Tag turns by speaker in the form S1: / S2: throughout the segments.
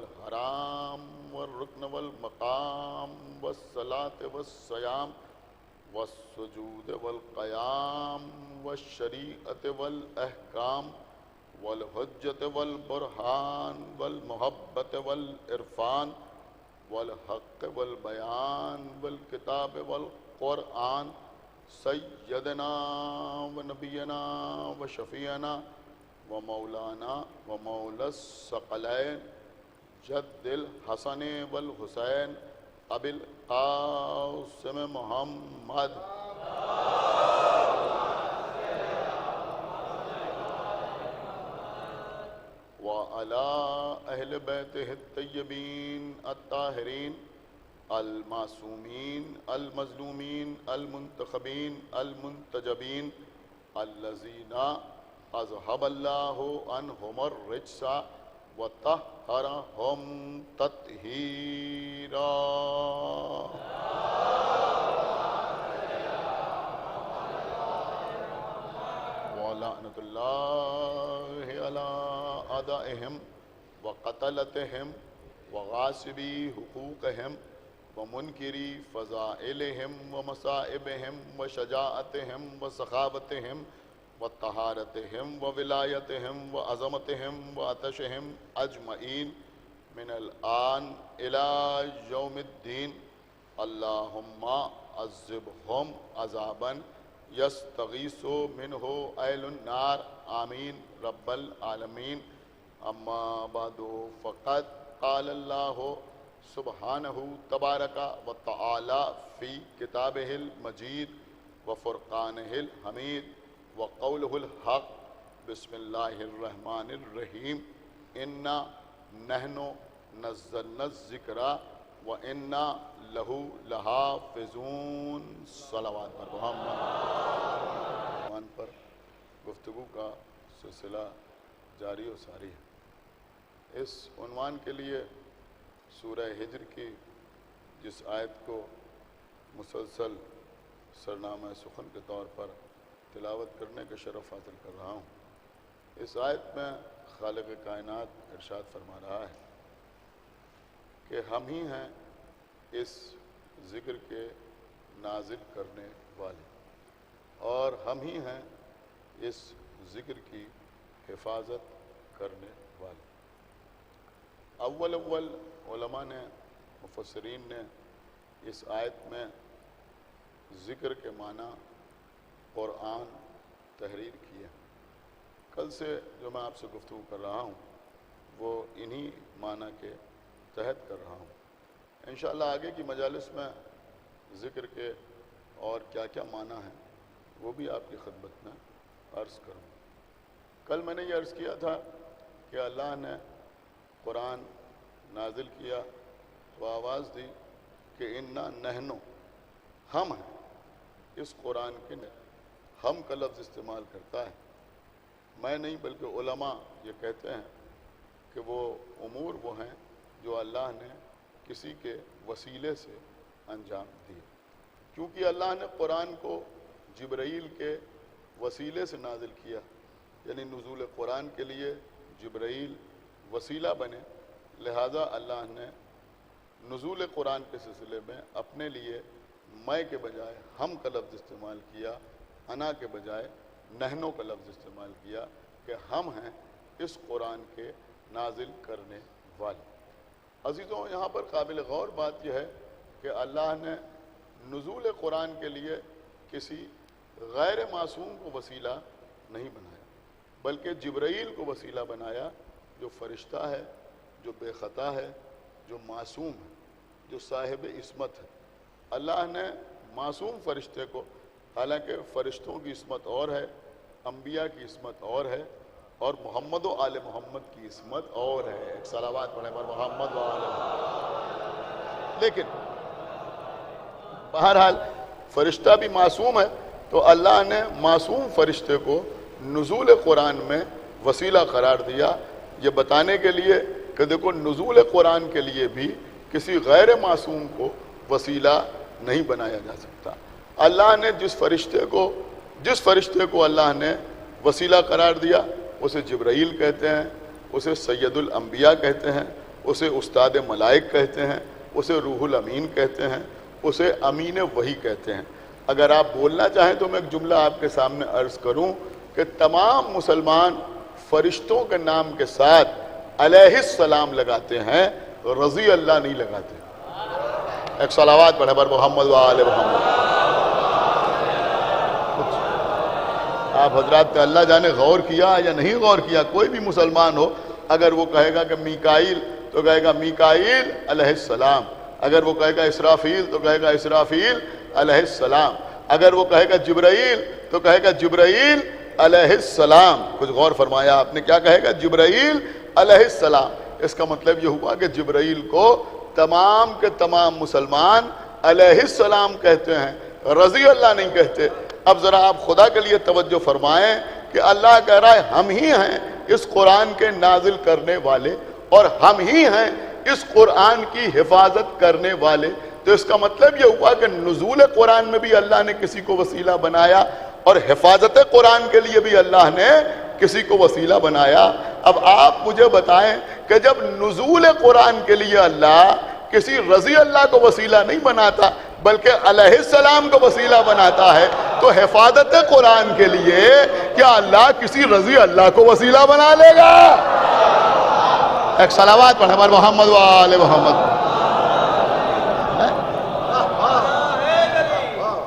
S1: والحرام والرکن والمقام والصلاة والصیام والسجود والقیام والشریعت والاحکام والحجت والبرہان والمحبت والعرفان والحق والبیان والکتاب والقرآن سیدنا و نبینا و شفیعنا و مولانا و مولا الثقلین جد الحسن والحسین ابی القاسم محمد وعلى اہل بیتہ الطیبین الطاہرین المعصومین المظلومین المنتخبین المنتجبین الذین اذهب اللہ عنہم الرجس وطہرہم تطہیرا وَلَعْنَةُ اللَّهِ عَلَىٰ أَعْدَائِهِمْ وَقَتَلَتِهِمْ وَغَاصِبِي حُقُوقِهِمْ وَمُنْكِرِي فَضَائِلِهِمْ وَمَصَائِبِهِمْ وَشَجَاعَتِهِمْ وَسَخَاوَتِهِمْ وَطَهَارَتِهِمْ وَوِلَایَتِهِمْ وَعَظَمَتِهِمْ وَعَطَشِهِمْ أَجْمَعِينَ مِنَ الْآنِ إِلَىٰ يَوْمِ الدِّينِ اللهم عذبهم عذابا يستغيث منه أهل النار آمين رب العالمين اما بعد فقد قال الله سبحانه تبارك وتعالى في كتابه المجيد وفرقانه الحميد وقوله الحق بسم الله الرحمن الرحيم إنا نحن نزلنا الذكر وإنا له لحافظون صلوات پر محمد پر گفتگو کا سلسلہ جاری و ساری ہے۔ اس عنوان کے لیے سورہ ہجر کی جس آیت کو مسلسل سرنامہ سخن کے طور پر تلاوت کرنے کا شرف حاصل کر رہا ہوں، اس آیت میں خالق کائنات ارشاد فرما رہا ہے کہ ہم ہی ہیں اس ذکر کے نازل کرنے والے اور ہم ہی ہیں اس ذکر کی حفاظت کرنے والے۔ اول علماء نے مفسرین نے اس آیت میں ذکر کے معنی قرآن تحریر کیا۔ کل سے جو میں آپ سے گفتگو کر رہا ہوں وہ انہی معنی کے تحت کر رہا ہوں۔ انشاءاللہ آگے کی مجالس میں ذکر کے اور کیا کیا معنی ہیں وہ بھی آپ کی خدمت میں عرض کروں۔ کل میں نے یہ عرض کیا تھا کہ اللہ نے قرآن نازل کیا تو آواز دی کہ انا نحنو، ہم ہیں اس قرآن کے، ہم کا لفظ استعمال کرتا ہے، میں نہیں بلکہ علماء یہ کہتے ہیں کہ وہ امور وہ ہیں جو اللہ نے کسی کے وسیلے سے انجام دیے، کیونکہ اللہ نے قرآن کو جبرائیل کے وسیلے سے نازل کیا، یعنی نزول قرآن کے لیے جبرائیل وسیلہ بنے، لہذا اللہ نے نزول قرآن کے سلسلے میں اپنے لیے میں کے بجائے ہم کا لفظ استعمال کیا، انا کے بجائے نحنو کا لفظ استعمال کیا کہ ہم ہیں اس قرآن کے نازل کرنے والے۔ عزیزوں، یہاں پر قابل غور بات یہ ہے کہ اللہ نے نزول قرآن کے لیے کسی غیر معصوم کو وسیلہ نہیں بنایا، بلکہ جبرائیل کو وسیلہ بنایا، جو فرشتہ ہے، جو بے خطا ہے، جو معصوم ہے، جو صاحب عصمت ہے۔ اللہ نے معصوم فرشتے کو، حالانکہ فرشتوں کی عصمت اور ہے، انبیاء کی عصمت اور ہے، اور محمد و آل محمد کی عصمت اور ہے، ایک صلوات پڑھیں پر محمد و آل محمد۔ لیکن بہرحال فرشتہ بھی معصوم ہے، تو اللہ نے معصوم فرشتے کو نزول قرآن میں وسیلہ قرار دیا، یہ بتانے کے لیے کہ دیکھو نزول قرآن کے لیے بھی کسی غیر معصوم کو وسیلہ نہیں بنایا جا سکتا۔ اللہ نے جس فرشتے کو اللہ نے وسیلہ قرار دیا اسے جبرائیل کہتے ہیں، اسے سید الانبیاء کہتے ہیں، اسے استاد ملائک کہتے ہیں، اسے روح الامین کہتے ہیں، اسے امین وحی کہتے ہیں۔ اگر آپ بولنا چاہیں تو میں ایک جملہ آپ کے سامنے عرض کروں کہ تمام مسلمان فرشتوں کے نام کے ساتھ علیہ السلام لگاتے ہیں، رضی اللہ نہیں لگاتے۔ ایک صلوات پڑھے بر محمد و آل محمد۔ آپ حضرات نے اللہ جانے غور کیا یا نہیں غور کیا، کوئی بھی مسلمان ہو اگر وہ کہے گا کہ میکائیل تو کہے گا میکائیل علیہ السلام، اگر وہ کہے گا اسرافیل تو کہے گا اسرافیل علیہ السلام، اگر وہ کہے گا جبرائیل تو کہے گا جبرائیل علیہ السلام۔ کچھ غور فرمایا آپ نے، کیا کہے گا؟ جبرائیل علیہ السلام۔ اس کا مطلب یہ ہوا کہ جبرائیل کو تمام کے تمام مسلمان علیہ السلام کہتے ہیں، رضی اللہ نہیں کہتے۔ اب ذرا آپ خدا کے لیے توجہ فرمائیں کہ اللہ کہہ رہا ہے ہم ہی ہیں اس قرآن کے نازل کرنے والے، اور ہم ہی ہیں اس قرآن کی حفاظت کرنے والے۔ تو اس کا مطلب یہ ہوا کہ نزول قرآن میں بھی اللہ نے کسی کو وسیلہ بنایا، اور حفاظت قرآن کے لیے بھی اللہ نے کسی کو وسیلہ بنایا۔ اب آپ مجھے بتائیں کہ جب نزول قرآن کے لیے اللہ کسی رضی اللہ کو وسیلہ نہیں بناتا بلکہ علیہ السلام کو وسیلہ بناتا ہے، تو حفاظت قرآن کے لیے کیا اللہ کسی رضی اللہ کو وسیلہ بنا لے گا؟ ایک صلوات پڑھیں بر محمد و آل محمد۔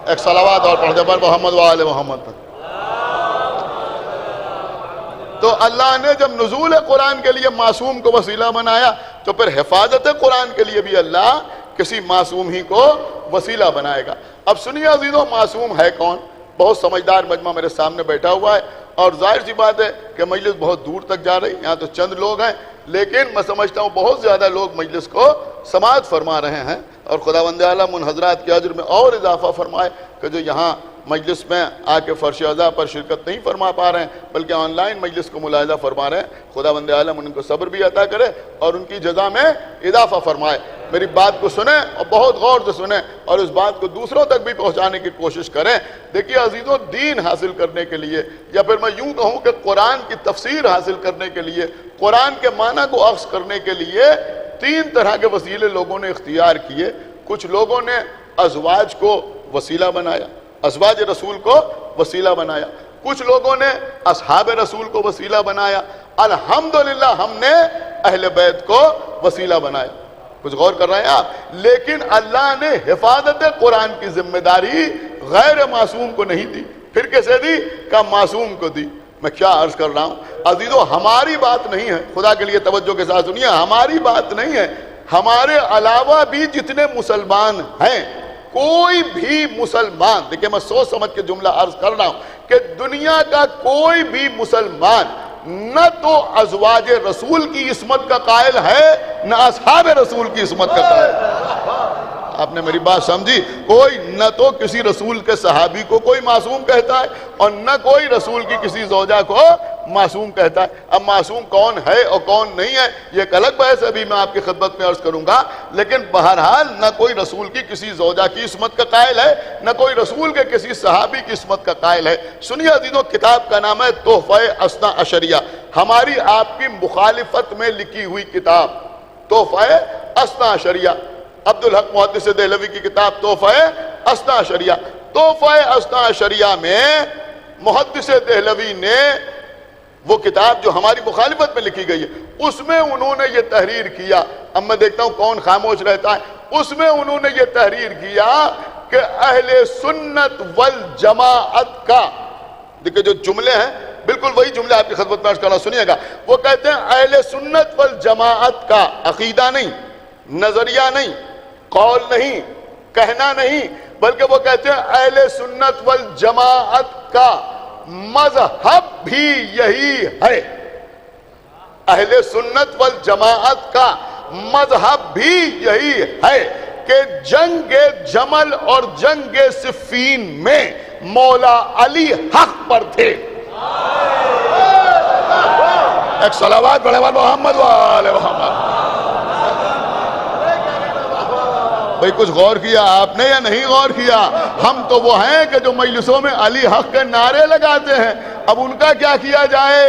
S1: ایک صلوات اور پڑھ دے بر محمد و آل محمد۔ تو اللہ نے جب نزول قرآن کے لیے معصوم کو وسیلہ بنایا تو پھر حفاظت قرآن کے لیے بھی اللہ کسی معصوم ہی کو وسیلہ بنائے گا۔ اب سنیے عزیزوں، معصوم ہے کون؟ بہت سمجھدار مجمع میرے سامنے بیٹھا ہوا ہے، اور ظاہر سی بات ہے کہ مجلس بہت دور تک جا رہی، یہاں تو چند لوگ ہیں، لیکن میں سمجھتا ہوں بہت زیادہ لوگ مجلس کو سماعت فرما رہے ہیں، اور خداوند عالم ان حضرات کے اجر میں اور اضافہ فرمائے کہ جو یہاں مجلس میں آ کے فرش عزا پر شرکت نہیں فرما پا رہے ہیں بلکہ آن لائن مجلس کو ملاحظہ فرما رہے ہیں، خداوند عالم ان کو صبر بھی عطا کرے اور ان کی جزا میں اضافہ فرمائے۔ میری بات کو سنیں اور بہت غور سے سنیں، اور اس بات کو دوسروں تک بھی پہنچانے کی کوشش کریں۔ دیکھیے عزیزوں، دین حاصل کرنے کے لیے، یا پھر میں یوں کہوں کہ قرآن کی تفسیر حاصل کرنے کے لیے، قرآن کے معنی کو اخذ کرنے کے لیے تین طرح کے وسیلے لوگوں نے اختیار کیے۔ کچھ لوگوں نے ازواج کو وسیلہ بنایا، ازواج رسول کو وسیلہ بنایا۔ کچھ لوگوں نے اصحاب رسول کو وسیلہ بنایا۔ الحمدللہ ہم نے اہل بیت کو وسیلہ بنایا۔ کچھ غور کر رہے ہیں آپ؟ لیکن اللہ نے حفاظت قرآن کی ذمہ داری غیر معصوم کو نہیں دی۔ پھر کیسے دی؟ کہ معصوم کو دی۔ میں کیا عرض کر رہا ہوں عزیزو، ہماری بات نہیں ہے، خدا کے لیے توجہ کے ساتھ سنیے، ہماری بات نہیں ہے، ہمارے علاوہ بھی جتنے مسلمان ہیں، کوئی بھی مسلمان، دیکھیں میں سوچ سمجھ کے جملہ عرض کر رہا ہوں کہ دنیا کا کوئی بھی مسلمان نہ تو ازواج رسول کی عصمت کا قائل ہے نہ اصحاب رسول کی عصمت کا قائل ہے۔ آپ نے میری بات سمجھی؟ کوئی نہ تو کسی رسول کے صحابی کو کوئی معصوم کہتا ہے اور نہ کوئی رسول کی کسی زوجہ کو معصوم کہتا ہے۔ اب معصوم کون ہے اور کون نہیں ہے یہ ایک الگ بحث ابھی میں آپ کی خدمت میں عرض کروں گا، لیکن بہرحال نہ کوئی رسول کی کسی زوجہ کی عصمت کا قائل ہے نہ کوئی رسول کے کسی صحابی کی عصمت کا قائل ہے۔ سنیے عزیزوں، کتاب کا نام ہے تحفہ اثنا عشریہ، ہماری آپ کی مخالفت میں لکھی ہوئی کتاب تحفہ اثنا عشریہ، عبدالحق محدث دہلوی کی کتاب تحفہ اثنا عشریہ۔ تحفہ اثنا عشریہ میں محدث دہلوی نے وہ کتاب جو ہماری مخالفت میں لکھی گئی ہے، اس میں انہوں نے یہ تحریر کیا، اب میں دیکھتا ہوں کون خاموش رہتا ہے، اس میں انہوں نے یہ تحریر کیا کہ اہل سنت والجماعت کا، دیکھیں جو جملے ہیں بالکل وہی جملے آپ کی خدمت میں عرض کرنا، سنیے گا۔ وہ کہتے ہیں اہل سنت والجماعت کا عقیدہ نہیں، نظریہ نہیں، قول نہیں، کہنا نہیں، بلکہ وہ کہتے ہیں اہل سنت والجماعت کا مذہب بھی یہی ہے۔ اہل سنت والجماعت کا مذہب بھی یہی ہے کہ جنگ جمل اور جنگ صفین میں مولا علی حق پر تھے۔ ایک صلوات پڑھیں محمد و آل محمد۔ بھئی کچھ غور کیا آپ نے یا نہیں غور کیا؟ ہم تو وہ ہیں کہ جو مجلسوں میں علی حق کے نعرے لگاتے ہیں، اب ان کا کیا کیا جائے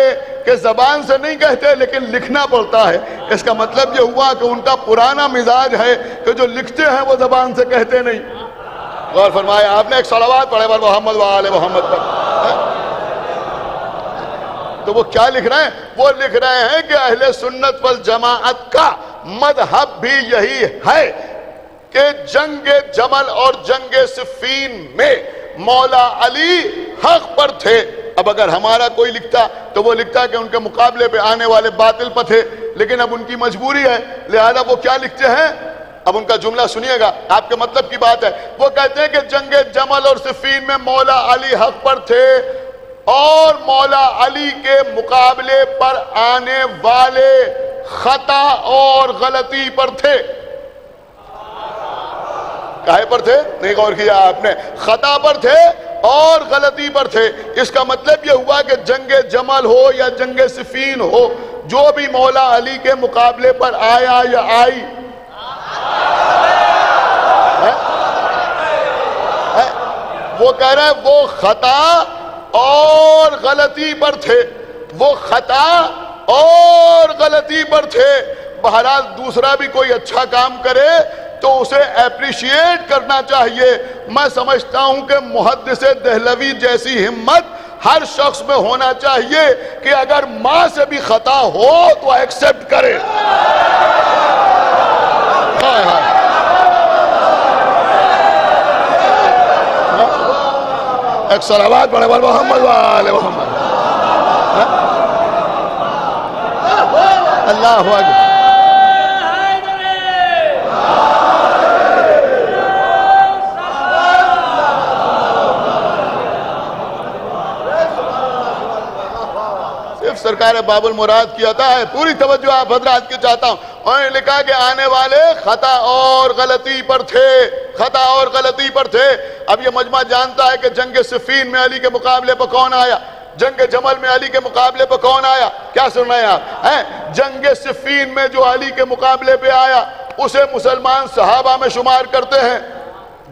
S1: کہ زبان سے نہیں کہتے لیکن لکھنا پڑتا ہے. اس کا مطلب یہ ہوا کہ ان کا پرانا مزاج ہے کہ جو لکھتے ہیں وہ زبان سے کہتے نہیں. غور فرمایا آپ نے. ایک صلوات پڑھے بر محمد و آل محمد پر. تو وہ کیا لکھ رہے ہیں؟ وہ لکھ رہے ہیں کہ اہل سنت والجماعت کا مذہب بھی یہی ہے کہ جنگ جمل اور جنگ صفین میں مولا علی حق پر تھے. اب اگر ہمارا کوئی لکھتا تو وہ لکھتا کہ ان کے مقابلے پہ آنے والے باطل پر تھے، لیکن اب ان کی مجبوری ہے لہذا وہ کیا لکھتے ہیں؟ اب ان کا جملہ سنیے گا، آپ کے مطلب کی بات ہے. وہ کہتے ہیں کہ جنگ جمل اور صفین میں مولا علی حق پر تھے اور مولا علی کے مقابلے پر آنے والے خطا اور غلطی پر تھے. کاہے پر تھے؟ نہیں غور کیا آپ نے. خطا پر تھے اور غلطی پر تھے. اس کا مطلب یہ ہوا کہ جنگ جمل ہو یا جنگ صفین ہو، جو بھی مولا علی کے مقابلے پر آیا یا آئی، وہ کہہ رہے ہیں وہ خطا اور غلطی پر تھے. وہ خطا اور غلطی پر تھے. بہرحال دوسرا بھی کوئی اچھا کام کرے تو اسے اپریشیٹ کرنا چاہیے. میں سمجھتا ہوں کہ محدث دہلوی جیسی ہمت ہر شخص میں ہونا چاہیے کہ اگر ماں سے بھی خطا ہو تو ایکسپٹ کرے. ایک صلوات پڑھے بر محمد و آل محمد. اللہ اکبر. سرکار باب المراد کی عطا ہے. پوری توجہ آپ حضرات کی چاہتا ہوں. انہوں نے لکھا کہ آنے والے خطا اور غلطی پر تھے. خطا اور غلطی پر تھے. اب یہ مجمع جانتا ہے کہ جنگ صفین میں علی کے مقابلے پر کون آیا، جنگ جمل میں علی کے مقابلے پر کون آیا. کیا سن رہے ہیں آپ؟ جنگ صفین میں جو علی کے مقابلے پہ آیا اسے مسلمان صحابہ میں شمار کرتے ہیں.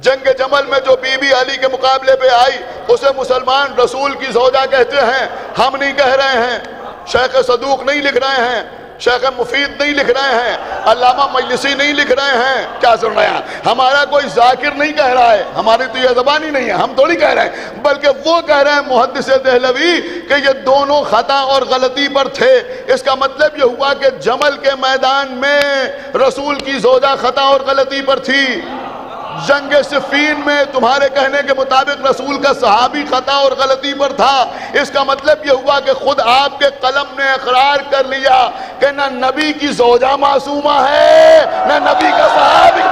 S1: جنگ جمل میں جو بی بی علی کے مقابلے پہ آئی اسے مسلمان رسول کی زوجہ کہتے ہیں. ہم نہیں کہہ رہے ہیں، شیخ صدوق نہیں لکھ رہے ہیں، شیخ مفید نہیں لکھ رہے ہیں، علامہ مجلسی نہیں لکھ رہے ہیں. کیا سن رہے ہیں؟ ہمارا کوئی ذاکر نہیں کہہ رہا ہے، ہماری تو یہ زبان ہی نہیں ہے، ہم تھوڑی کہہ رہے ہیں، بلکہ وہ کہہ رہے ہیں محدث دہلوی کہ یہ دونوں خطا اور غلطی پر تھے. اس کا مطلب یہ ہوا کہ جمل کے میدان میں رسول کی زوجہ خطا اور غلطی پر تھی. جنگ صفین میں تمہارے کہنے کے مطابق رسول کا صحابی خطا اور غلطی پر تھا. اس کا مطلب یہ ہوا کہ خود آپ کے قلم نے اقرار کر لیا کہ نہ نبی کی زوجہ معصومہ ہے نہ نبی کا صحابی.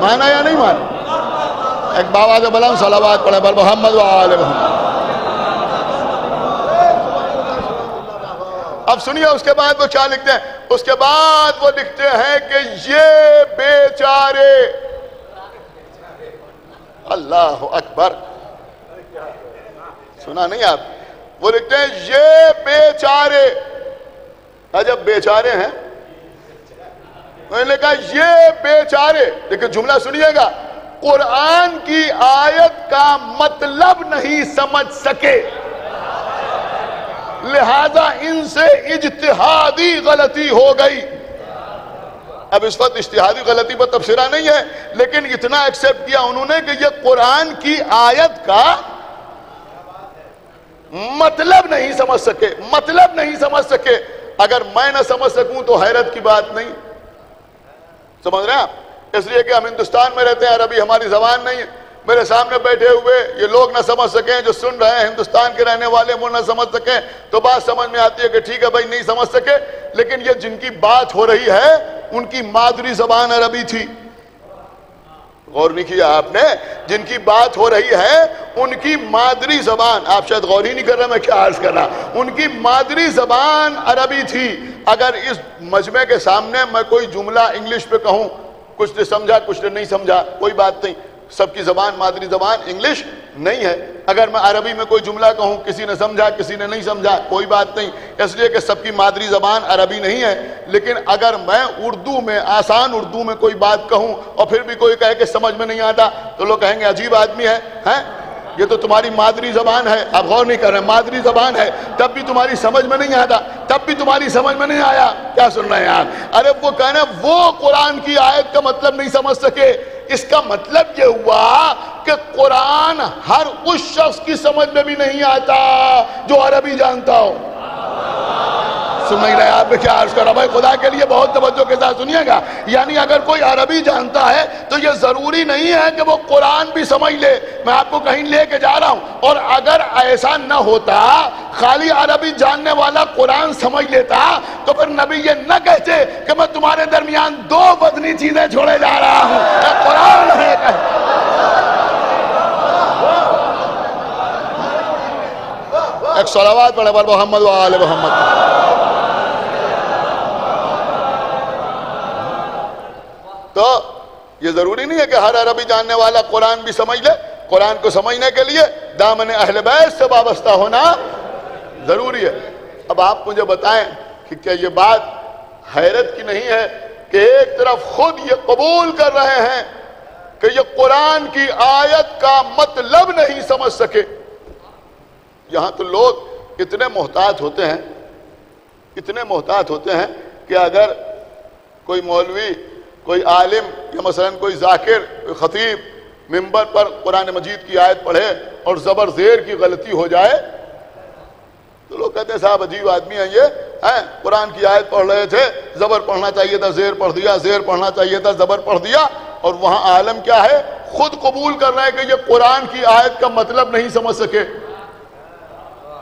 S1: مانا یا نہیں مانا؟ ایک بابا سے بلند صلوات پڑھے بر محمد و آل محمد. اب سنیے اس کے بعد وہ کیا لکھتے ہیں. اس کے بعد وہ لکھتے ہیں کہ یہ بیچارے، اللہ اکبر، سنا نہیں آپ؟ وہ لکھتے ہیں یہ بیچارے. جب بیچارے ہیں انہوں نے کہا یہ بیچارے، لیکن جملہ سنیے گا، قرآن کی آیت کا مطلب نہیں سمجھ سکے لہذا ان سے اجتہادی غلطی ہو گئی. اب اس وقت اجتہادی غلطی پر تبصرہ نہیں ہے، لیکن اتنا ایکسپٹ کیا انہوں نے کہ یہ قرآن کی آیت کا مطلب نہیں سمجھ سکے. مطلب نہیں سمجھ سکے. اگر میں نہ سمجھ سکوں تو حیرت کی بات نہیں. سمجھ رہے ہیں آپ؟ اس لیے کہ ہم ہندوستان میں رہتے ہیں، عربی ہماری زبان نہیں ہے. میرے سامنے بیٹھے ہوئے یہ لوگ نہ سمجھ سکیں، جو سن رہے ہیں ہندوستان کے رہنے والے وہ نہ سمجھ سکیں تو بات سمجھ میں آتی ہے کہ ٹھیک ہے بھائی نہیں سمجھ سکے، لیکن یہ جن کی بات ہو رہی ہے ان کی مادری زبان عربی تھی. غور نہیں کیا آپ نے؟ جن کی بات ہو رہی ہے ان کی مادری زبان، آپ شاید غور ہی نہیں کر رہے میں کیا عرض کر رہا، ان کی مادری زبان عربی تھی. اگر اس مجمع کے سامنے میں کوئی جملہ انگلش پہ کہوں، کچھ نے سمجھا کچھ نے نہیں سمجھا، کوئی بات نہیں، سب کی زبان مادری زبان انگلش نہیں ہے. اگر میں عربی میں کوئی جملہ کہوں کسی نے سمجھا کسی نے نہیں سمجھا کوئی بات نہیں, اس لیے کہ سب کی مادری زبان عربی نہیں ہے. لیکن اگر میں اردو میں آسان اردو میں کوئی بات کہوں اور پھر بھی کوئی کہے کہ سمجھ میں نہیں آتا تو لوگ کہیں گے عجیب آدمی ہے, یہ تو تمہاری مادری زبان ہے. آپ غور نہیں کر رہے, مادری زبان ہے تب بھی تمہاری سمجھ میں نہیں آتا, تب بھی تمہاری سمجھ میں نہیں آیا. کیا سن رہے ہیں آپ؟ ارے وہ کہنا وہ قرآن کی آیت کا مطلب نہیں سمجھ سکے. اس کا مطلب یہ ہوا کہ قرآن ہر اس شخص کی سمجھ میں بھی نہیں آتا جو عربی جانتا ہو. سن نہیں رہے آپ؟ کیا عرض کر رہا بھائی, خدا کے لیے بہت توجہ کے ساتھ سنیے گا. یعنی اگر کوئی عربی جانتا ہے تو یہ ضروری نہیں ہے کہ وہ قرآن بھی سمجھ لے. میں آپ کو کہیں لے کے جا رہا ہوں, اور اگر ایسا نہ ہوتا, خالی عربی جاننے والا قرآن سمجھ لیتا تو پھر نبی یہ نہ کہتے کہ میں تمہارے درمیان دو بدنی چیزیں چھوڑے جا رہا ہوں, قرآن ہے. ایک صلوات پڑھے بر محمد و آل محمد. تو یہ ضروری نہیں ہے کہ ہر عربی جاننے والا قرآن بھی سمجھ لے. قرآن کو سمجھنے کے لیے دامن اہل بیت سے وابستہ ہونا ضروری ہے. اب آپ مجھے بتائیں کہ کیا یہ بات حیرت کی نہیں ہے کہ ایک طرف خود یہ قبول کر رہے ہیں کہ یہ قرآن کی آیت کا مطلب نہیں سمجھ سکے. یہاں تو لوگ اتنے محتاط ہوتے ہیں کہ اگر کوئی مولوی, کوئی عالم یا مثلا کوئی ذاکر, کوئی خطیب منبر پر قرآن مجید کی آیت پڑھے اور زبر زیر کی غلطی ہو جائے تو لوگ کہتے ہیں صاحب عجیب آدمی ہیں یہ, قرآن کی آیت پڑھ رہے تھے, زبر پڑھنا چاہیے تھا زیر پڑھ دیا, زیر پڑھنا چاہیے تھا زبر پڑھ دیا. اور وہاں عالم کیا ہے, خود قبول کر رہے ہیں کہ یہ قرآن کی آیت کا مطلب نہیں سمجھ سکے.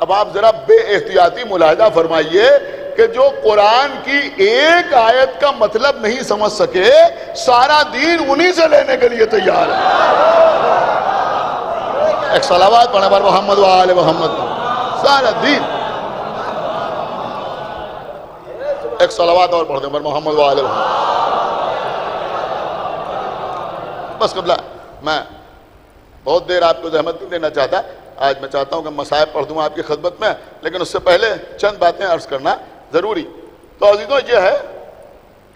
S1: اب آپ ذرا بے احتیاطی ملاحظہ فرمائیے کہ جو قرآن کی ایک آیت کا مطلب نہیں سمجھ سکے, سارا دین انہی سے لینے کے لیے تیار ہے. ایک صلوات پڑھیں بر محمد و آل محمد. سارا دین. ایک صلوات اور پڑھ دیں بر محمد و آل محمد. بس قبلہ, میں بہت دیر آپ کو زحمت نہیں دینا چاہتا. آج میں چاہتا ہوں کہ مصائب پڑھ دوں آپ کی خدمت میں, لیکن اس سے پہلے چند باتیں عرض کرنا ضروری. تو عزیزوں, یہ ہے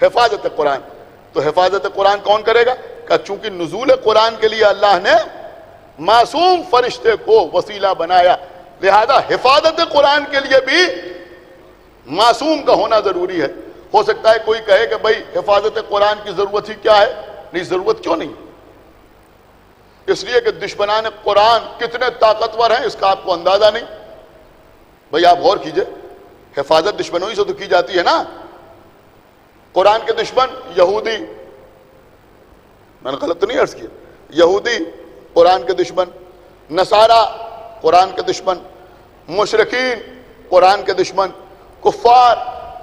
S1: حفاظت قرآن. تو حفاظت قرآن کون کرے گا؟ کہ چونکہ نزول قرآن کے لیے اللہ نے معصوم فرشتے کو وسیلہ بنایا, لہذا حفاظت قرآن کے لیے بھی معصوم کا ہونا ضروری ہے. ہو سکتا ہے کوئی کہے کہ بھائی حفاظت قرآن کی ضرورت ہی کیا ہے؟ نہیں, ضرورت کیوں نہیں؟ اس لیے کہ دشمنان قرآن کتنے طاقتور ہیں اس کا آپ کو اندازہ نہیں. بھئی آپ غور کیجئے, حفاظت دشمنوں ہی سے تو کی جاتی ہے نا. قرآن کے دشمن یہودی, میں نے غلط تو نہیں عرض کیا, یہودی قرآن کے دشمن, نصارہ قرآن کے دشمن, مشرکین قرآن کے دشمن, کفار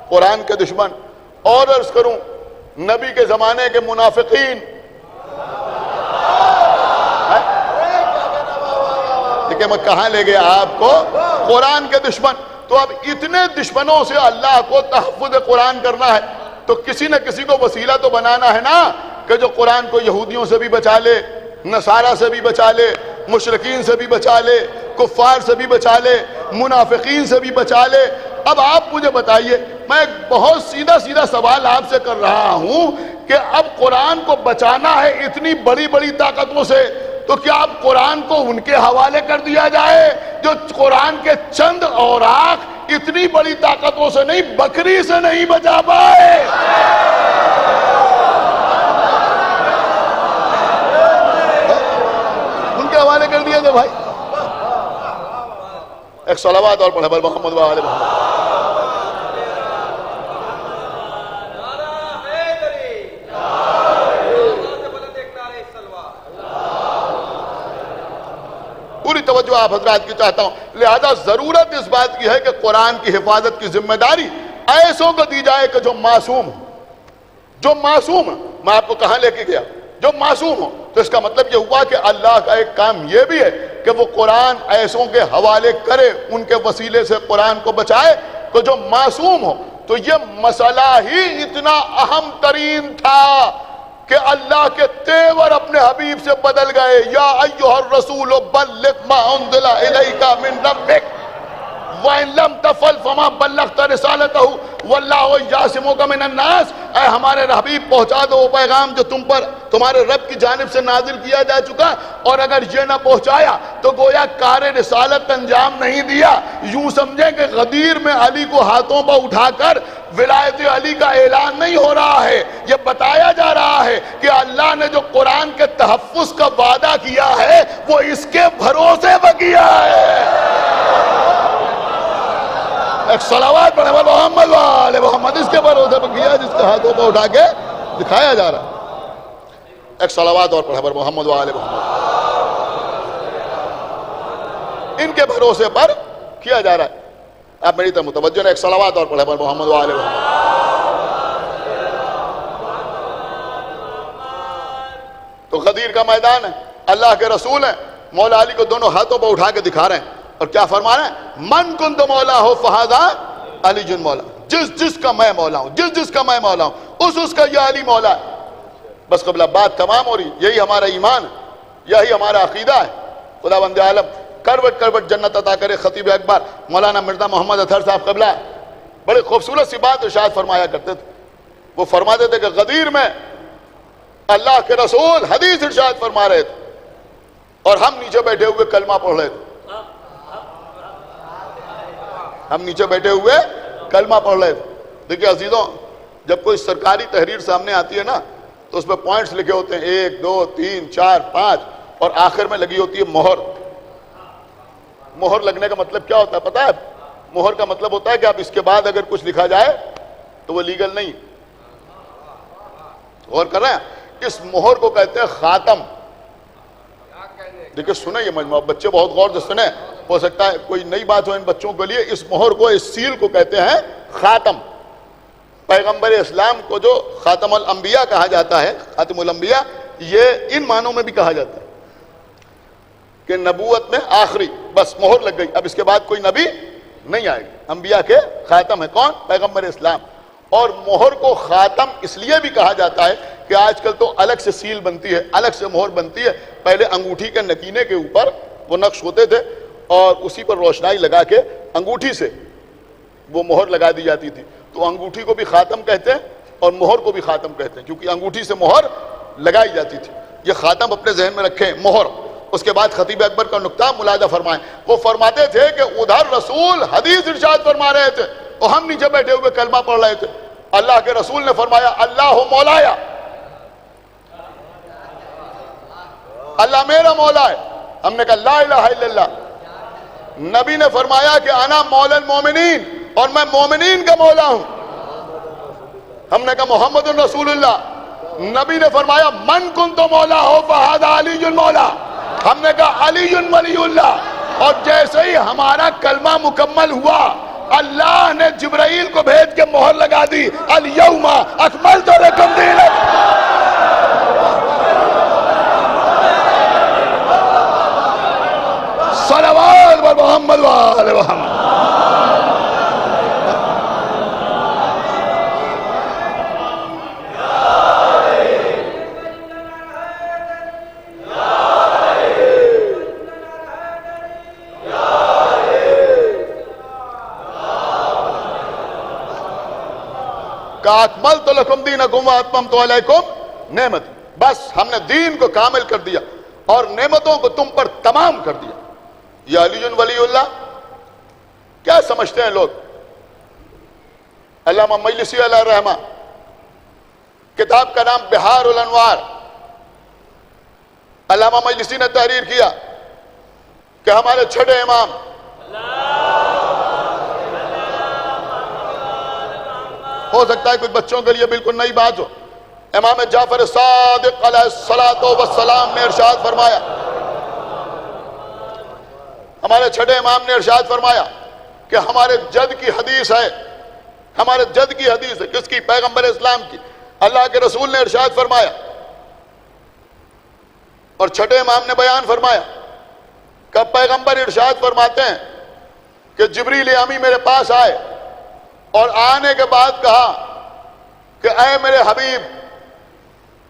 S1: قرآن کے دشمن, اور عرض کروں نبی کے زمانے کے منافقین. لیکن میں کہاں لے گیا آپ کو؟ قرآن کے دشمن. تو اب اتنے دشمنوں سے اللہ کو تحفظ قرآن کرنا ہے تو کسی نہ کسی کو وسیلہ تو بنانا ہے نا کہ جو قرآن کو یہودیوں سے بھی بچا لے, نصارہ سے بھی بچا لے, مشرکین سے بھی بچا لے, کفار سے بھی بچا لے, منافقین سے بھی بچا لے. اب آپ مجھے بتائیے, میں ایک بہت سیدھا سوال آپ سے کر رہا ہوں کہ اب قرآن کو بچانا ہے اتنی بڑی بڑی طاقتوں سے, تو کیا اب قرآن کو ان کے حوالے کر دیا جائے جو قرآن کے چند اوراق اتنی بڑی طاقتوں سے نہیں, بکری سے نہیں بچا پائے؟ ان کے حوالے کر دیا تھا بھائی. ایک صلوات اور پڑھے بر محمد و آل محمد. پوری توجہ آپ حضرات کی چاہتا ہوں. لہذا ضرورت اس بات کی ہے کہ قرآن کی حفاظت کی ذمہ داری ایسوں کو دی جائے کہ جو معصوم ہو. میں آپ کو کہاں لے کے گیا؟ جو معصوم ہو. تو اس کا مطلب یہ ہوا کہ اللہ کا ایک کام یہ بھی ہے کہ وہ قرآن ایسوں کے حوالے کرے, ان کے وسیلے سے قرآن کو بچائے کہ جو معصوم ہو. تو یہ مسئلہ ہی اتنا اہم ترین تھا کہ اللہ کے تیور اپنے حبیب سے بدل گئے. یا ایھا الرسول بلغ ما انزل الیک من ربک وَإِن لَمْ تَفْعَلْ فَمَا بَلَّغْتَ رِسَالَتَهُ وَاللَّهُ يَعْصِمُكَ مِنَ النَّاسِ. اے ہمارے حبیب پہنچا دو وہ پیغام جو تم پر تمہارے رب کی جانب سے نازل کیا جا چکا, اور اگر یہ نہ پہنچایا تو گویا کار رسالت انجام نہیں دیا. یوں سمجھیں کہ غدیر میں علی کو ہاتھوں پر اٹھا کر ولایت علی کا اعلان نہیں ہو رہا ہے, یہ بتایا جا رہا ہے کہ اللہ نے جو قرآن کے تحفظ کا وعدہ کیا ہے وہ اس کے بھروسے پر کیا ہے. ایک صلوات پڑھے محمد والے محمد, اس کے بھروسے پر کیا جس کے ہاتھوں پر اٹھا کے دکھایا جا رہا ہے. ایک صلوات اور پڑھے محمد والے محمد, ان کے بھروسے پر کیا جا رہا ہے. آپ میری طرف متوجہ ہیں. ایک صلوات اور پڑھے محمد والے محمد. تو غدیر کا میدان ہے, اللہ کے رسول ہیں, مولا علی کو دونوں ہاتھوں پر اٹھا کے دکھا رہے ہیں, اور کیا فرما رہے ہیں؟ من کنت مولا ہو فہذا علی جن مولا. جس جس کا میں مولا ہوں, جس جس کا میں مولا ہوں, اس کا یہ علی مولا ہے. بس قبلہ بات تمام ہو رہی. یہی ہمارا ایمان ہے, یہی ہمارا عقیدہ ہے. خدا بند عالم کروٹ کروٹ جنت عطا کرے. خطیب اکبر مولانا مرزا محمد اطہر صاحب قبلہ بڑی خوبصورت سی بات ارشاد فرمایا کرتے تھے. وہ فرماتے تھے کہ غدیر میں اللہ کے رسول حدیث ارشاد فرما رہے تھے اور ہم نیچے بیٹھے ہوئے کلمہ پڑھ رہے تھے. ہم نیچے بیٹھے ہوئے کلمہ پڑھ رہے تھے. دیکھیں عزیزوں, جب کوئی سرکاری تحریر سامنے آتی ہے نا تو اس میں پوائنٹس لکھے ہوتے ہیں 1 2 3 4 5 اور آخر میں لگی ہوتی ہے مہر. مہر لگنے کا مطلب کیا ہوتا ہے پتہ ہے؟ مہر کا مطلب ہوتا ہے کہ اب اس کے بعد اگر کچھ لکھا جائے تو وہ لیگل نہیں. غور کر رہے ہیں؟ اس مہر کو کہتے ہیں خاتم. دیکھیں سنیں یہ مجموعہ, بچے بہت غور سے سنیں, ہو سکتا ہے کوئی نئی بات ہو ان بچوں کے لیے. اس مہر کو, اس سیل کو کہتے ہیں خاتم. پیغمبر اسلام کو جو خاتم الانبیاء کہا جاتا ہے, خاتم الانبیاء, یہ ان معنوں میں بھی کہا جاتا ہے کہ نبوت میں آخری, بس مہر لگ گئی, اب اس کے بعد کوئی نبی نہیں آئے گا. انبیاء کے خاتم ہے کون؟ پیغمبر اسلام. اور مہر کو خاتم اس لیے بھی کہا جاتا ہے کہ آج کل تو الگ سے سیل بنتی ہے, الگ سے مہر بنتی ہے. پہلے انگوٹھی کے نکینے کے اوپر وہ نقش ہوتے تھے اور اسی پر روشنائی لگا کے انگوٹھی سے وہ مہر لگا دی جاتی تھی. تو انگوٹھی کو بھی خاتم کہتے ہیں اور مہر کو بھی خاتم کہتے ہیں کیونکہ انگوٹھی سے مہر لگائی جاتی تھی. یہ خاتم اپنے ذہن میں رکھیں, مہر. اس کے بعد خطیب اکبر کا نقطہ ملاحظہ فرمائیں. وہ فرماتے تھے کہ ادھر رسول حدیث ارشاد فرما رہے تھے اور ہم نیچے بیٹھے ہوئے کلمہ پڑھ رہے تھے. اللہ کے رسول نے فرمایا اللہ مولایا, اللہ میرا مولا ہے. ہم نے کہا لا الہ الا اللہ. نبی نے فرمایا کہ انا مولا المومنین, اور میں مومنین کا مولا ہوں. ہم نے کہا محمد رسول اللہ. نبی نے فرمایا من کنت مولا ہو فہذا علی مولا. ہم نے کہا علی ولی اللہ. اور جیسے ہی ہمارا کلمہ مکمل ہوا اللہ نے جبرائیل کو بھیج کے مہر لگا دی, الیوم اکملت لکم دینکم. صلوات بر محمد وآل محمد. اکملت لکم دینکم واتممت علیکم نعمتی. بس ہم نے دین کو کامل کر دیا اور نعمتوں کو تم پر تمام کر دیا. یہ علی ولی اللہ کیا سمجھتے ہیں لوگ؟ علامہ مجلسی علیہ الرحمہ, کتاب کا نام بہار الانوار. علامہ مجلسی نے تحریر کیا کہ ہمارے چھٹے امام ہو سکتا ہے کچھ بچوں کے لیے بالکل نئی بات ہو. امام جعفر صادق علیہ الصلوۃ والسلام نے ارشاد فرمایا, ہمارے چھٹے امام نے ارشاد فرمایا کہ ہمارے جد کی حدیث ہے, ہمارے جد کی حدیث ہے. کس کی؟ پیغمبر اسلام کی. اللہ کے رسول نے ارشاد فرمایا اور چھٹے امام نے بیان فرمایا کہ پیغمبر ارشاد فرماتے ہیں کہ جبریل امی میرے پاس آئے اور آنے کے بعد کہا کہ اے میرے حبیب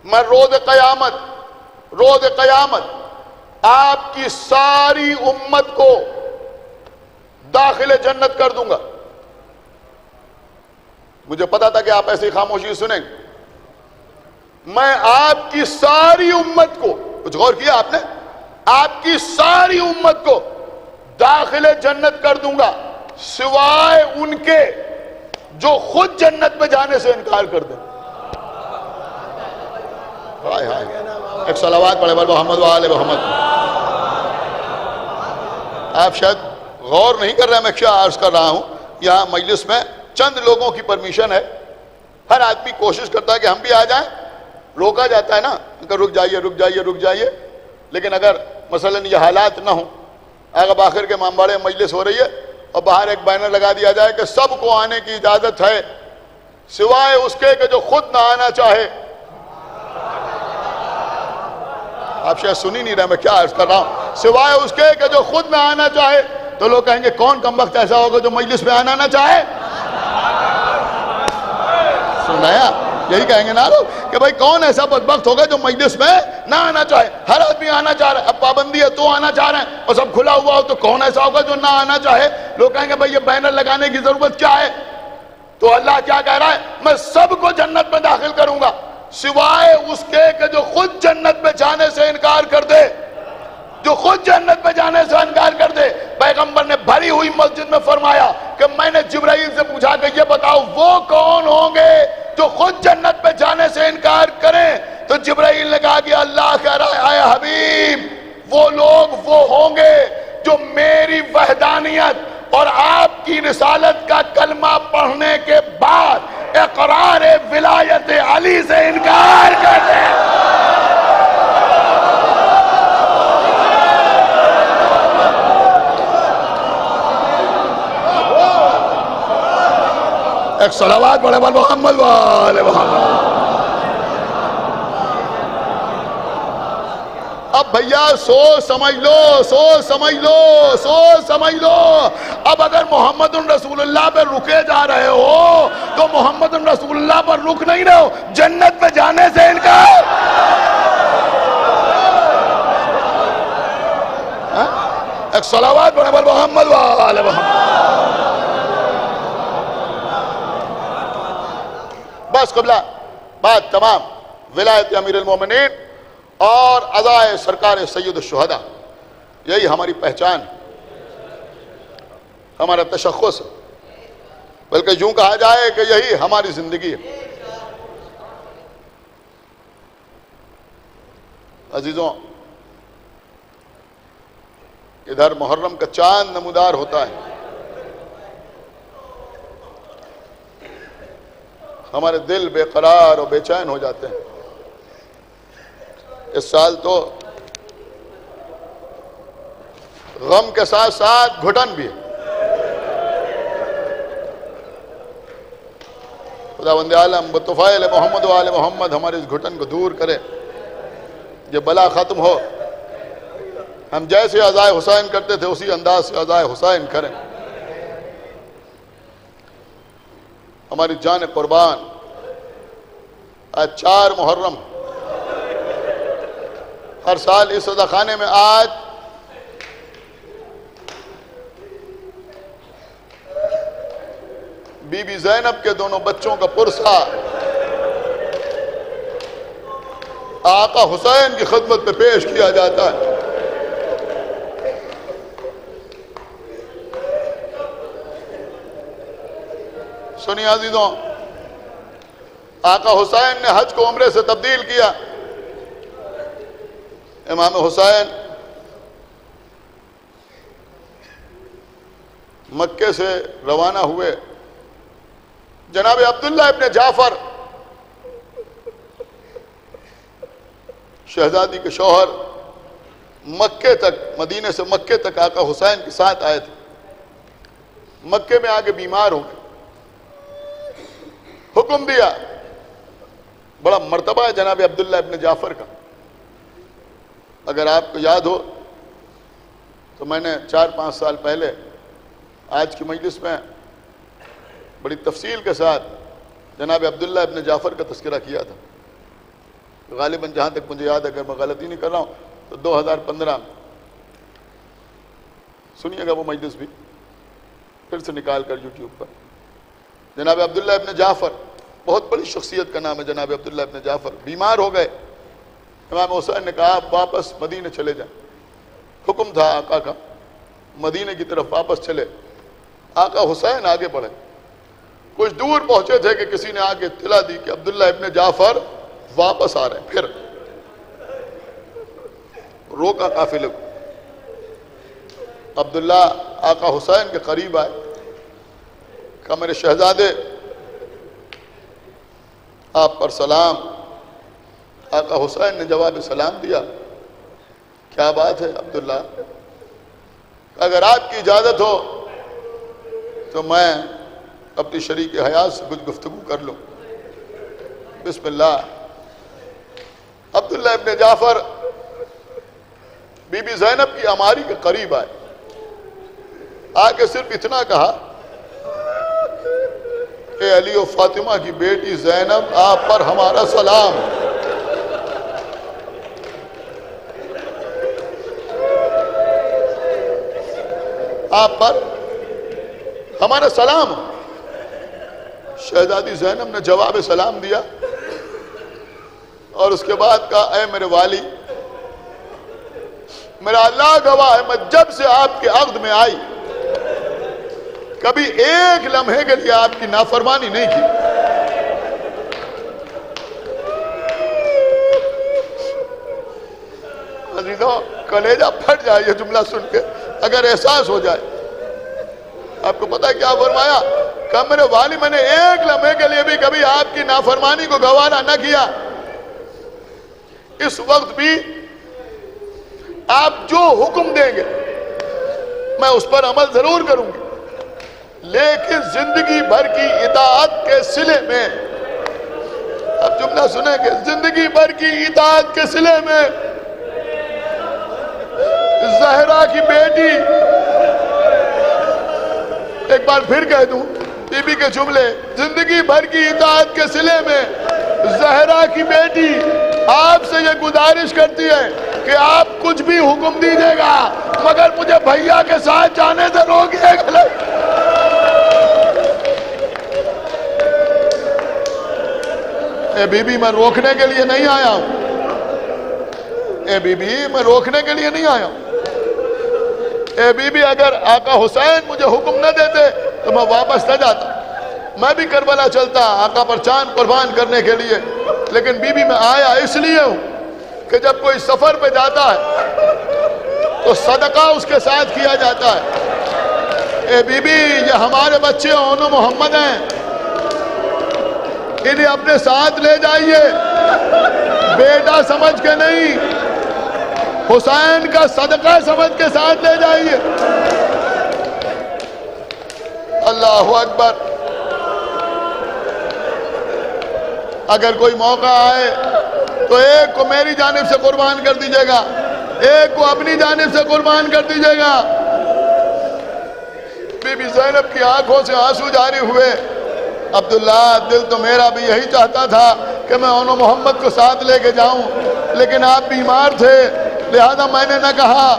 S1: میں روز قیامت آپ کی ساری امت کو داخل جنت کر دوں گا. مجھے پتا تھا کہ آپ ایسی خاموشی سنیں. میں آپ کی ساری امت کو, کچھ غور کیا آپ نے, آپ کی ساری امت کو داخل جنت کر دوں گا سوائے ان کے جو خود جنت میں جانے سے انکار کر دیں. ہائے ہائے, ایک صلوات پڑھے محمد وآل محمد. آپ شاید غور نہیں کر رہے میں کیا عرض کر رہا ہوں. یہاں مجلس میں چند لوگوں کی پرمیشن ہے, ہر آدمی کوشش کرتا ہے کہ ہم بھی آ جائیں, روکا جاتا ہے نا کہ رک جائیے. لیکن اگر مثلا یہ حالات نہ ہوں, اگر آخر کے امام مجلس ہو رہی ہے اور باہر ایک بینر لگا دیا جائے کہ سب کو آنے کی اجازت ہے سوائے اس کے کہ جو خود نہ آنا چاہے. آپ شاید سن ہی نہیں رہے میں کیا عرض کر رہا ہوں. سوائے اس کے کہ جو خود نہ آنا چاہے, تو لوگ کہیں گے کون کمبخت ایسا ہوگا جو مجلس میں آنا نہ چاہے. سنایا, یہی کہیں گے نا لوگ کہ بھائی کون ایسا بدبخت ہوگا جو مجلس میں نہ آنا چاہے. ہر آدمی آنا چاہ رہا ہے, اب پابندی ہے تو آنا چاہ رہے ہیں, اور سب کھلا ہوا ہو تو کون ایسا ہوگا جو نہ آنا چاہے. لوگ کہیں گے بھائی یہ بینر لگانے کی ضرورت کیا ہے. تو اللہ کیا کہہ رہا ہے, میں سب کو جنت میں داخل کروں گا سوائے اس کے کہ جو خود جنت میں جانے سے انکار کر دے. جو خود جنت میں جانے سے انکار کر دے. پیغمبر نے بھری ہوئی مسجد میں فرمایا کہ میں نے جبرائیل سے پوچھا کہ یہ بتاؤ وہ کون ہوں گے جو خود جنت میں جانے سے انکار کریں. تو جبرائیل نے کہا کہ اللہ کہہ رہا ہے اے حبیب وہ لوگ وہ ہوں گے جو میری وحدانیت اور آپ کی رسالت کا کلمہ پڑھنے کے بعد اقرار ولایت علی سے انکار کر دیں. ایک صلوات پڑھے محمد وآل محمد. اب بھیا سوچ سمجھ لو. اب اگر محمد رسول اللہ پر رکے جا رہے ہو تو محمد رسول اللہ پر رک نہیں رہے ہو, جنت میں جانے سے انکار. ایک صلوات پڑھے محمد وآل محمد. بس قبلہ بات تمام. ولایت امیر المومنین اور ادائے سرکار سید الشہداء, یہی ہماری پہچان, ہمارا تشخص, بلکہ یوں کہا جائے کہ یہی ہماری زندگی ہے. عزیزوں, ادھر محرم کا چاند نمودار ہوتا ہے. ہمارے دل بے قرار اور بے چین ہو جاتے ہیں. اس سال تو غم کے ساتھ ساتھ گھٹن بھی ہے. خداوند عالم بطفائل محمد وآل محمد ہمارے اس گھٹن کو دور کرے, یہ بلا ختم ہو. ہم جیسے عزائے حسین کرتے تھے اسی انداز سے عزائے حسین کریں. ہماری جان قربان, آج 4 محرم, ہر سال اس صدقہ خانے میں آج بی بی زینب کے دونوں بچوں کا پرسہ آقا حسین کی خدمت میں پیش کیا جاتا ہے. سنیے عزیزوں, آقا حسین نے حج کو عمرے سے تبدیل کیا. امام حسین مکے سے روانہ ہوئے. جناب عبداللہ ابن جعفر شہزادی کے شوہر مکے تک, مدینے سے مکے تک آقا حسین کے ساتھ آئے تھے. مکے میں آگے بیمار ہو گئے. حکم دیا, بڑا مرتبہ ہے جناب عبداللہ ابن جعفر کا. اگر آپ کو یاد ہو تو میں نے 4-5 سال پہلے آج کی مجلس میں بڑی تفصیل کے ساتھ جناب عبداللہ ابن جعفر کا تذکرہ کیا تھا. غالباً جہاں تک مجھے یاد ہے، اگر میں غلطی نہیں کر رہا ہوں تو 2015 سنیے گا وہ مجلس بھی پھر سے نکال کر یوٹیوب پر. جناب عبداللہ ابن جعفر، بہت بڑی شخصیت کا نام ہے جناب عبداللہ ابن جعفر، بیمار ہو گئے. امام حسین نے کہا آپ واپس مدینے چلے جائیں. حکم تھا آقا کا مدینے کی طرف واپس چلے. آقا حسین آگے بڑھے. کچھ دور پہنچے تھے کہ کسی نے آگے اطلاع دی کہ عبداللہ ابن جعفر واپس آ رہے ہیں. پھر روکا قافلے کو. عبداللہ آقا حسین کے قریب آئے، کہا میرے شہزادے آپ پر سلام. آقا حسین نے جواب سلام دیا. کیا بات ہے عبداللہ؟ اگر آپ کی اجازت ہو تو میں اپنی شریک حیات سے کچھ گفتگو کر لوں. بسم اللہ. عبداللہ ابن جعفر بی بی زینب کی عماری کے قریب آئے. آگے صرف اتنا کہا کہ علی و فاطمہ کی بیٹی زینب آپ پر ہمارا سلام. آپ پر ہمارا سلام. شہزادی زینب نے جواب سلام دیا اور اس کے بعد کہا اے میرے والی، میرا اللہ گواہ ہے میں جب سے آپ کے عقد میں آئی کبھی ایک لمحے کے لیے آپ کی نافرمانی نہیں کی. عزیزوں کلیجہ پھٹ جائے یہ جملہ سن کے اگر احساس ہو جائے. آپ کو پتہ ہے کیا فرمایا؟ کہ میرے والی میں نے ایک لمحے کے لیے بھی کبھی آپ کی نافرمانی کو گوارا نہ کیا. اس وقت بھی آپ جو حکم دیں گے میں اس پر عمل ضرور کروں گی، لیکن زندگی بھر کی اطاعت کے صلے میں، اب جملہ سنیں کہ زندگی بھر کی اطاعت کے صلے میں زہرا کی بیٹی، ایک بار پھر کہہ دوں بی بی کے جملے، زندگی بھر کی اطاعت کے صلے میں زہرا کی بیٹی آپ سے یہ گزارش کرتی ہے کہ آپ کچھ بھی حکم دیجیے گا مگر مجھے بھیا کے ساتھ جانے سے روکیے گا. اے بی بی میں روکنے کے لیے نہیں آیا ہوں. اے بی بی میں روکنے کے لیے نہیں آیا ہوں. اے بی بی اگر آقا حسین مجھے حکم نہ دیتے تو میں واپس نہ جاتا، میں بھی کربلا چلتا آقا پر چاند قربان کرنے کے لیے. لیکن بی بی میں آیا اس لیے ہوں کہ جب کوئی سفر پہ جاتا ہے تو صدقہ اس کے ساتھ کیا جاتا ہے. اے بی بی یہ ہمارے بچے اون و محمد ہیں، انہیں اپنے ساتھ لے جائیے، بیٹا سمجھ کے نہیں، حسین کا صدقہ سمجھ کے ساتھ لے جائیے. اللہ اکبر. اگر کوئی موقع آئے تو ایک کو میری جانب سے قربان کر دیجیے گا، ایک کو اپنی جانب سے قربان کر دیجیے گا. بی بی زینب کی آنکھوں سے آنسو جاری ہوئے. عبداللہ دل تو میرا بھی یہی چاہتا تھا کہ میں اون و محمد کو ساتھ لے کے جاؤں، لیکن آپ بیمار تھے لہذا میں نے نہ کہا.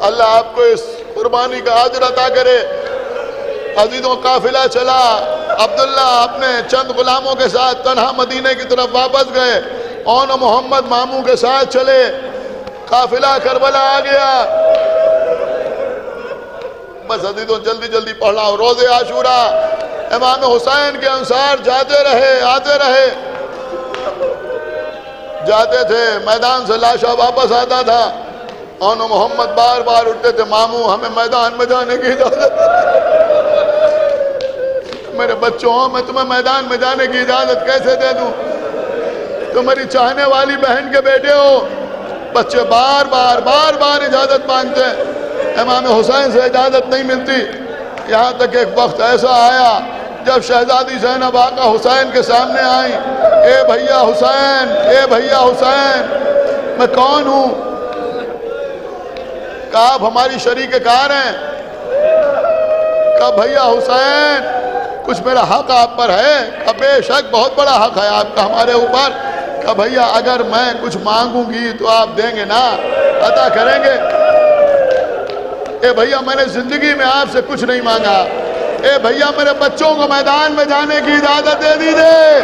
S1: اللہ آپ کو اس قربانی کا اجر عطا کرے. عزیزوں قافلہ چلا. عبداللہ اپنے چند غلاموں کے ساتھ تنہا مدینے کی طرف واپس گئے. اون و محمد ماموں کے ساتھ چلے. قافلہ کربلا آ گیا. بس عزیزوں جلدی جلدی پڑھ رہا ہوں. روز عاشورہ امام حسین کے انصار جاتے رہے آتے رہے، جاتے تھے میدان سے لاشا واپس آتا تھا. اون و محمد بار بار اٹھتے تھے، ماموں ہمیں میدان میں جانے کی اجازت، میرے بچوں میں تمہیں میدان میں جانے کی اجازت کیسے دے دوں، تم میری چاہنے والی بہن کے بیٹے ہو. بچے بار بار اجازت مانگتے ہیں، امام حسین سے اجازت نہیں ملتی. یہاں تک ایک وقت ایسا آیا جب شہزادی زینب آقا حسین کے سامنے آئیں. اے بھیا حسین، اے بھیا حسین. میں کون ہوں؟ کہا آپ ہماری شریک کار ہیں. کہا بھیا حسین کچھ میرا حق آپ پر ہے؟ کہ بے شک بہت بڑا حق ہے آپ کا ہمارے اوپر۔ کہ بھیا اگر میں کچھ مانگوں گی تو آپ دیں گے نا، عطا کریں گے؟ اے بھیا میں نے زندگی میں آپ سے کچھ نہیں مانگا، اے بھیا میرے بچوں کو میدان میں جانے کی اجازت دے دیجیے۔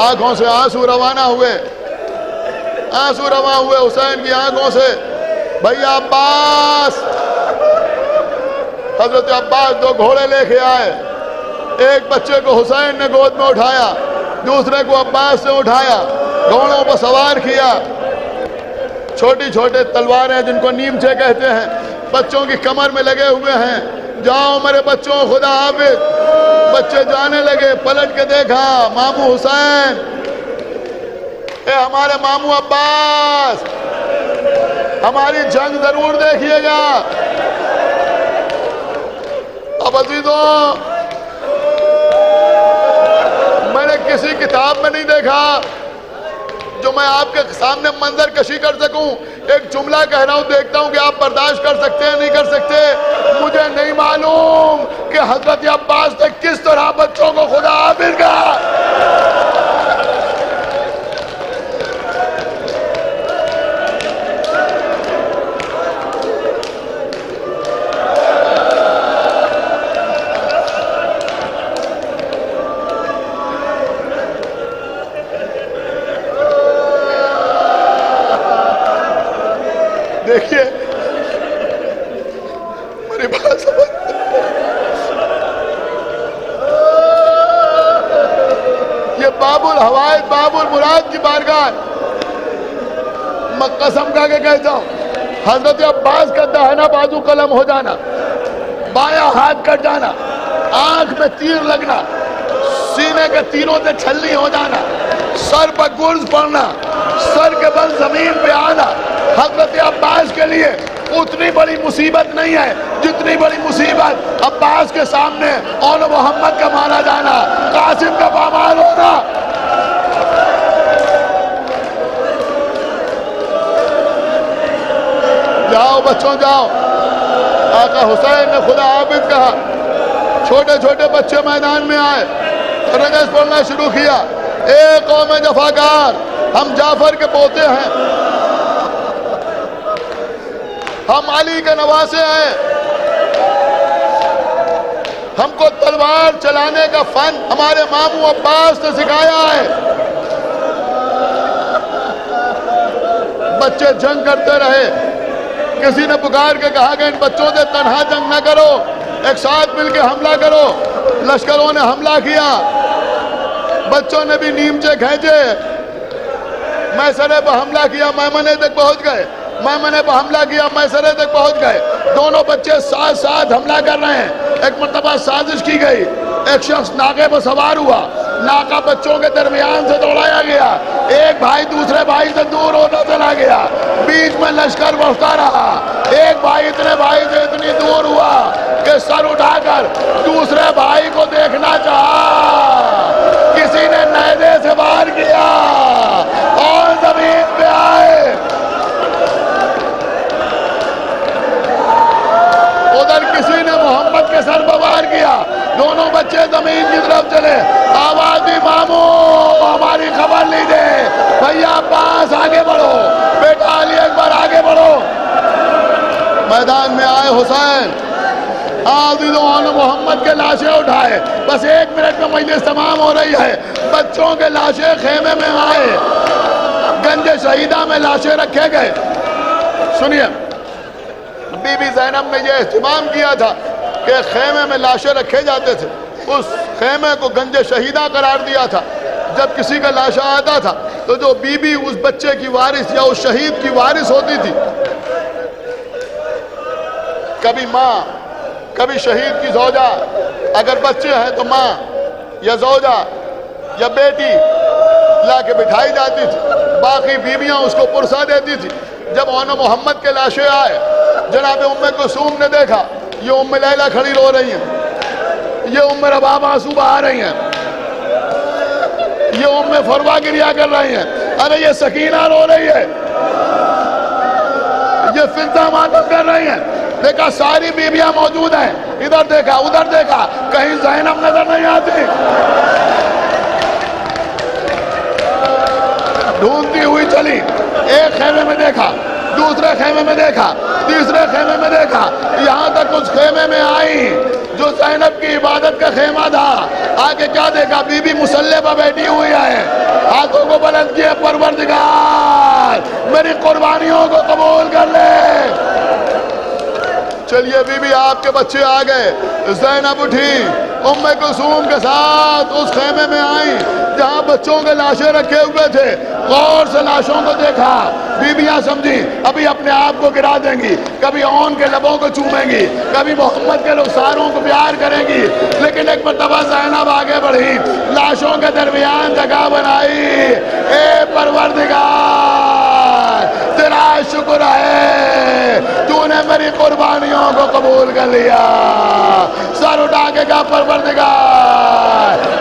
S1: آنکھوں سے آنسو روانہ ہوئے، آنسو رواں ہوئے حسین کی آنکھوں سے۔ بھیا عباس، حضرت عباس 2 گھوڑے لے کے آئے، ایک بچے کو حسین نے گود میں اٹھایا، دوسرے کو عباس نے اٹھایا، گھوڑوں پر سوار کیا۔ چھوٹی چھوٹے تلواریں جن کو نیمچے کہتے ہیں بچوں کی کمر میں لگے ہوئے ہیں۔ جاؤ میرے بچوں، خدا حافظ۔ بچے جانے لگے، پلٹ کے دیکھا ماموں حسین، اے ہمارے ماموں عباس، ہماری جنگ ضرور دیکھیے گا۔ اب عزیزوں، میں نے کسی کتاب میں نہیں دیکھا جو میں آپ کے سامنے منظر کشی کر سکوں۔ ایک جملہ کہہ رہا ہوں، دیکھتا ہوں کہ آپ برداشت کر سکتے ہیں نہیں کر سکتے۔ مجھے نہیں معلوم کہ حضرت عباس نے کس طرح بچوں کو خدا حافظ کہا۔ دیکھیے میری بات سمجھ، یہ باب الحوائج باب المراد کی بارگاہ، میں قسم کھا کے کہتا ہوں حضرت عباس کا داہنا بازو قلم ہو جانا، بایاں ہاتھ کٹ جانا، آنکھ میں تیر لگنا، سینے کے تیروں سے چھلنی ہو جانا، سر پر گرز پڑنا، سر کے بل زمین پہ آنا، حضرت عباس کے لیے اتنی بڑی مصیبت نہیں ہے جتنی بڑی مصیبت عباس کے سامنے اول محمد کا مانا جانا، قاسم کا پامال ہونا۔ جاؤ بچوں جاؤ، آقا حسین نے خدا حافظ کہا۔ چھوٹے چھوٹے بچے میدان میں آئے، رجس پڑھنا شروع کیا۔ اے قوم جفاکار، ہم جعفر کے پوتے ہیں، ہم علی کے نواسے ہیں، ہم کو تلوار چلانے کا فن ہمارے ماموں عباس نے سکھایا ہے۔ بچے جنگ کرتے رہے، کسی نے پکار کے کہا کہ ان بچوں سے تنہا جنگ نہ کرو، ایک ساتھ مل کے حملہ کرو۔ لشکروں نے حملہ کیا، بچوں نے بھی نیمچے کھینچے، میسرے پر حملہ کیا، میمنے تک پہنچ گئے، میمنے پر حملہ کیا، میسرے تک پہنچ گئے۔ دونوں بچے ساتھ ساتھ حملہ کر رہے ہیں۔ ایک مرتبہ سازش کی گئی، ایک شخص ناقے پر سوار ہوا، ناقہ بچوں کے درمیان سے دوڑایا گیا، ایک بھائی دوسرے بھائی سے دور ہوتا چلا گیا، بیچ میں لشکر بڑھتا رہا، ایک بھائی اتنے بھائی سے اتنی دور ہوا کہ سر اٹھا کر دوسرے بھائی کو دیکھنا چاہا، کسی نے نیزے سے وار کیا اور زمین پہ آئے۔ ادھر کسی نے محمد کے سر پر وار کیا، دونوں بچے زمین کی طرف چلے، آواز دی ماموں ہماری خبر لیجیے، بھیا عباس آگے بڑھو، بیٹا علی اکبر آگے بڑھو۔ میدان میں آئے حسین، عزیزوں نے محمد کے لاشیں اٹھائے، بس 1 منٹ میں مجلس تمام ہو رہی ہے۔ بچوں کے لاشیں خیمے میں آئے، گنج شہیدہ میں لاشیں رکھے گئے۔ سنیے، بی بی زینب نے یہ اہتمام کیا تھا کہ خیمے میں لاشیں رکھے جاتے تھے، اس خیمے کو گنج شہیدہ قرار دیا تھا۔ جب کسی کا لاشا آتا تھا تو جو بی بی اس بچے کی وارث یا اس شہید کی وارث ہوتی تھی، کبھی ماں کبھی شہید کی زوجہ، اگر بچے ہیں تو ماں یا زوجہ یا بیٹی لا کے بٹھائی جاتی تھی، باقی بیویاں اس کو پرسا دیتی تھی۔ جب اون محمد کے لاشیں آئے، جناب ام کلثوم نے دیکھا یہ ام لیلہ کھڑی رو رہی ہیں، یہ ام رباب آنسو بہا رہی ہیں، یہ ام فروا گریا کر رہی ہیں، ارے یہ سکینہ رو رہی ہے، یہ فضہ ماتم کر رہی ہیں۔ دیکھا ساری بیویاں موجود ہیں، ادھر دیکھا ادھر دیکھا، کہیں زینب نظر نہیں آتی، ڈھونڈتی ہوئی چلی، ایک خیمے میں دیکھا، دوسرے خیمے میں دیکھا، تیسرے خیمے میں دیکھا، یہاں تک اس خیمے میں آئی جو زینب کی عبادت کا خیمہ تھا۔ آگے کیا دیکھا؟ بی بی مصلی پر بیٹھی ہوئی ہے، ہاتھوں کو بلند کیے، پروردگار میری قربانیوں کو قبول کر لے۔ چلیے بی بی آپ کے بچے آ گئے، زینب اٹھی، ام کلثوم کے ساتھ اس خیمے میں آئیں جہاں بچوں کے لاشیں رکھے ہوئے تھے، غور سے لاشوں کو دیکھا، بیویاں سمجھی ابھی اپنے آپ کو گرا دیں گی، کبھی اون کے لبوں کو چومیں گی، کبھی محمد کے رخساروں کو پیار کریں گی، لیکن ایک مرتبہ زینب آگے بڑھی، لاشوں کے درمیان جگہ بنائی، اے پروردگار تیرا شکر ہے تو نے میری قربانیوں کو قبول کر لیا۔ سر اٹھا کے کہا پروردگار